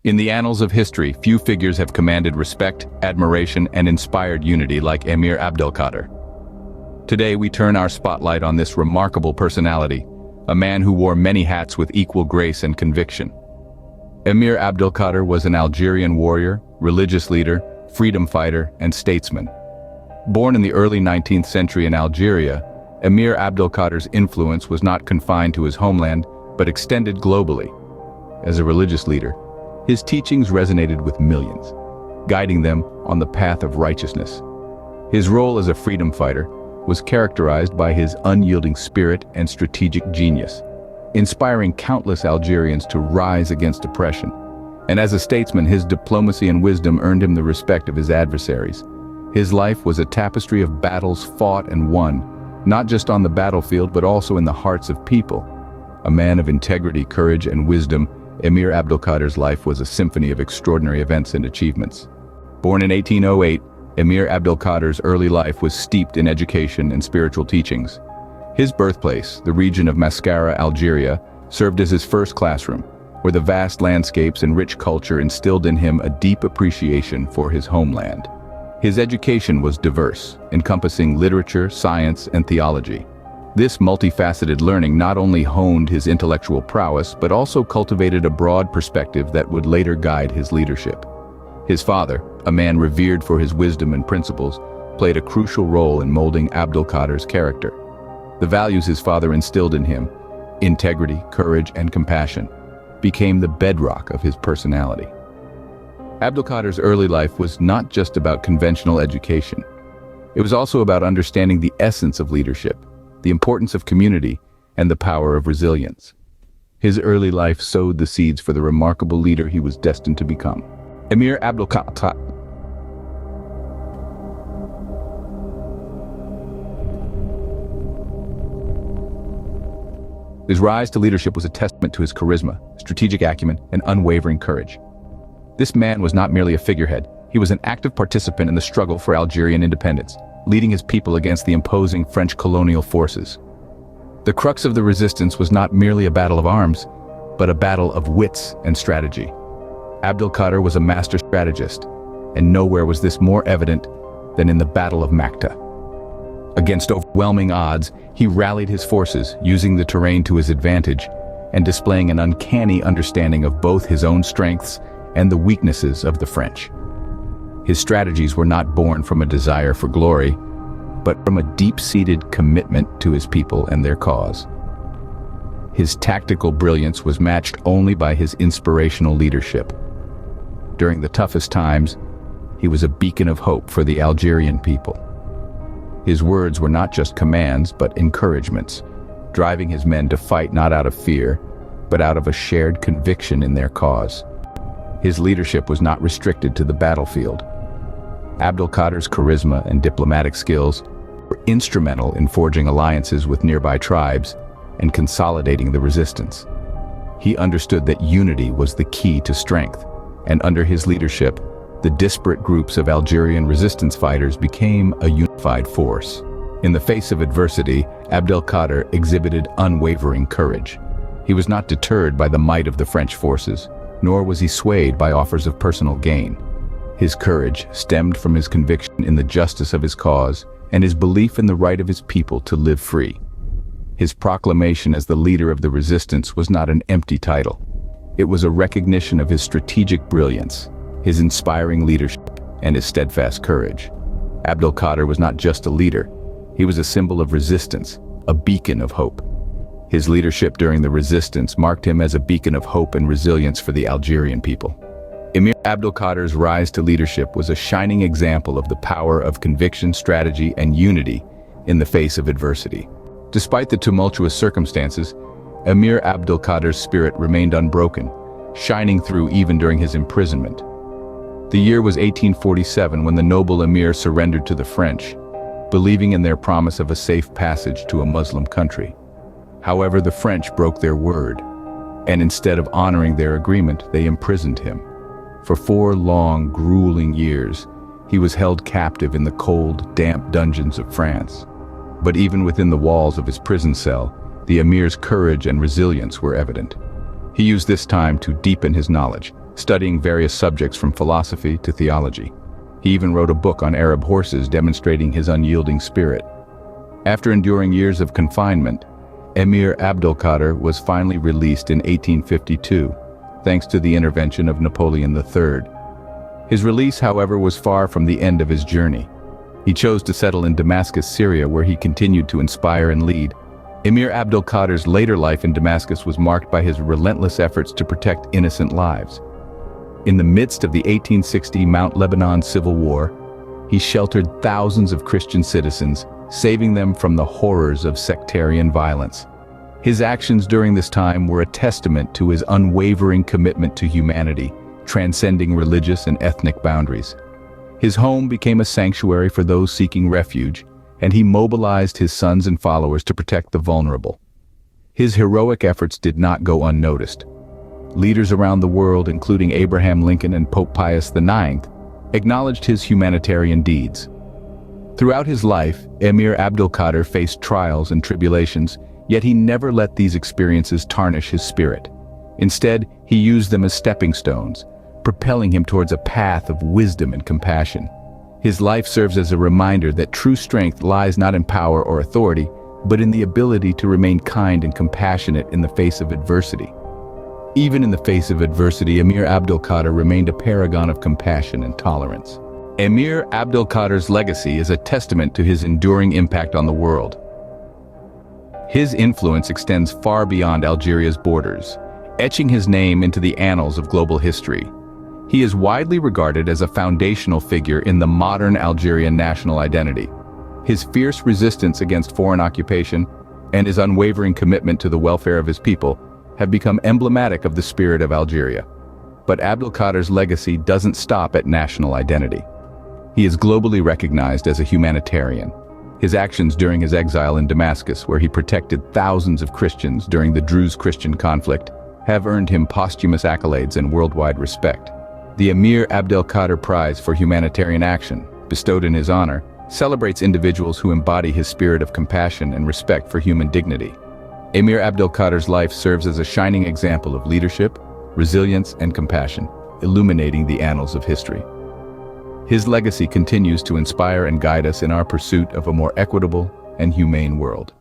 In the annals of history, few figures have commanded respect, admiration, and inspired unity like Emir Abdelkader. Today we turn our spotlight on this remarkable personality, a man who wore many hats with equal grace and conviction. Emir Abdelkader was an Algerian warrior, religious leader, freedom fighter, and statesman. Born in the early 19th century in Algeria, Emir Abdelkader's influence was not confined to his homeland, but extended globally. As a religious leader, his teachings resonated with millions, guiding them on the path of righteousness. His role as a freedom fighter was characterized by his unyielding spirit and strategic genius, inspiring countless Algerians to rise against oppression. And as a statesman, his diplomacy and wisdom earned him the respect of his adversaries. His life was a tapestry of battles fought and won, not just on the battlefield but also in the hearts of people. A man of integrity, courage, and wisdom, Emir Abdelkader's life was a symphony of extraordinary events and achievements. Born in 1808, Emir Abdelkader's early life was steeped in education and spiritual teachings. His birthplace, the region of Mascara, Algeria, served as his first classroom, where the vast landscapes and rich culture instilled in him a deep appreciation for his homeland. His education was diverse, encompassing literature, science, and theology. This multifaceted learning not only honed his intellectual prowess, but also cultivated a broad perspective that would later guide his leadership. His father, a man revered for his wisdom and principles, played a crucial role in molding Abdelkader's character. The values his father instilled in him, integrity, courage, and compassion, became the bedrock of his personality. Abdelkader's early life was not just about conventional education. It was also about understanding the essence of leadership, the importance of community, and the power of resilience. His early life sowed the seeds for the remarkable leader he was destined to become. Emir Abdelkader. His rise to leadership was a testament to his charisma, strategic acumen, and unwavering courage. This man was not merely a figurehead, he was an active participant in the struggle for Algerian independence, leading his people against the imposing French colonial forces. The crux of the resistance was not merely a battle of arms, but a battle of wits and strategy. Abdelkader was a master strategist, and nowhere was this more evident than in the Battle of Makta. Against overwhelming odds, he rallied his forces, using the terrain to his advantage, and displaying an uncanny understanding of both his own strengths and the weaknesses of the French. His strategies were not born from a desire for glory, but from a deep-seated commitment to his people and their cause. His tactical brilliance was matched only by his inspirational leadership. During the toughest times, he was a beacon of hope for the Algerian people. His words were not just commands, but encouragements, driving his men to fight not out of fear, but out of a shared conviction in their cause. His leadership was not restricted to the battlefield. Abdelkader's charisma and diplomatic skills were instrumental in forging alliances with nearby tribes and consolidating the resistance. He understood that unity was the key to strength, and under his leadership, the disparate groups of Algerian resistance fighters became a unified force. In the face of adversity, Abdelkader exhibited unwavering courage. He was not deterred by the might of the French forces, nor was he swayed by offers of personal gain. His courage stemmed from his conviction in the justice of his cause and his belief in the right of his people to live free. His proclamation as the leader of the resistance was not an empty title. It was a recognition of his strategic brilliance, his inspiring leadership, and his steadfast courage. Abdelkader was not just a leader, he was a symbol of resistance, a beacon of hope. His leadership during the resistance marked him as a beacon of hope and resilience for the Algerian people. Emir Abdelkader's rise to leadership was a shining example of the power of conviction, strategy, and unity in the face of adversity. Despite the tumultuous circumstances, Emir Abdelkader's spirit remained unbroken, shining through even during his imprisonment. The year was 1847 when the noble emir surrendered to the French, believing in their promise of a safe passage to a Muslim country. However, the French broke their word, and instead of honoring their agreement, they imprisoned him. For 4 long, grueling years, he was held captive in the cold, damp dungeons of France. But even within the walls of his prison cell, the emir's courage and resilience were evident. He used this time to deepen his knowledge, studying various subjects from philosophy to theology. He even wrote a book on Arab horses demonstrating his unyielding spirit. After enduring years of confinement, Emir Abdelkader was finally released in 1852, thanks to the intervention of Napoleon III. His release, however, was far from the end of his journey. He chose to settle in Damascus, Syria, where he continued to inspire and lead. Emir Abdelkader's later life in Damascus was marked by his relentless efforts to protect innocent lives. In the midst of the 1860 Mount Lebanon Civil War, he sheltered thousands of Christian citizens, saving them from the horrors of sectarian violence. His actions during this time were a testament to his unwavering commitment to humanity, transcending religious and ethnic boundaries. His home became a sanctuary for those seeking refuge, and he mobilized his sons and followers to protect the vulnerable. His heroic efforts did not go unnoticed. Leaders around the world, including Abraham Lincoln and Pope Pius IX, acknowledged his humanitarian deeds. Throughout his life, Emir Abdelkader faced trials and tribulations, yet he never let these experiences tarnish his spirit. Instead, he used them as stepping stones, propelling him towards a path of wisdom and compassion. His life serves as a reminder that true strength lies not in power or authority, but in the ability to remain kind and compassionate in the face of adversity. Even in the face of adversity, Emir Abdelkader remained a paragon of compassion and tolerance. Emir Abdelkader's legacy is a testament to his enduring impact on the world. His influence extends far beyond Algeria's borders, etching his name into the annals of global history. He is widely regarded as a foundational figure in the modern Algerian national identity. His fierce resistance against foreign occupation and his unwavering commitment to the welfare of his people have become emblematic of the spirit of Algeria. But Abdelkader's legacy doesn't stop at national identity. He is globally recognized as a humanitarian. His actions during his exile in Damascus, where he protected thousands of Christians during the Druze-Christian conflict, have earned him posthumous accolades and worldwide respect. The Emir Abdelkader Prize for Humanitarian Action, bestowed in his honor, celebrates individuals who embody his spirit of compassion and respect for human dignity. Emir Abdelkader's life serves as a shining example of leadership, resilience, and compassion, illuminating the annals of history. His legacy continues to inspire and guide us in our pursuit of a more equitable and humane world.